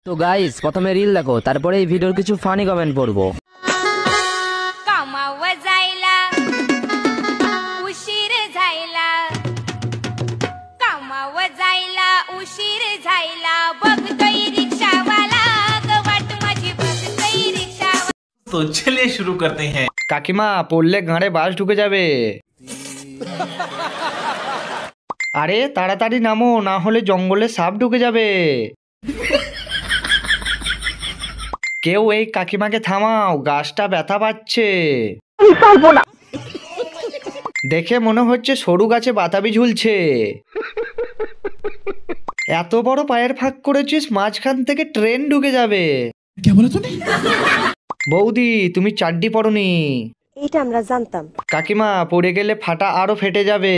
তো গাইস প্রথমে রিল দেখো, তারপরে এই ভিডিওর কিছু ফানি কমেন্ট পড়বো। कामावर जायला उशीर झायला, कामावर जायला उशीर झायला, बघतोय रिक्षावाला वाट माझी, बघतोय रिक्षावाला। तो चलिए शुरू करते हैं। কাকিমা পড়লে গাঁড়ে বাস ঢুকে যাবে। আরে তাড়াতাড়ি নামো, না হলে জঙ্গলে সাপ ঢুকে যাবে। কেউ এই কাকিমাকে থামাও, গাছটা ব্যথা পাচ্ছে। দেখে মনে হচ্ছে সরু গাছে বাতাবি ঝুলছে। এত বড় পায়ের ফাঁক করেছিস, মাঝখান থেকে ট্রেন ঢুকে যাবে। বৌদি তুমি চাড্ডি পরনি। এইটা আমরা জানতাম। কাকিমা পড়ে গেলে ফাটা আরো ফেটে যাবে।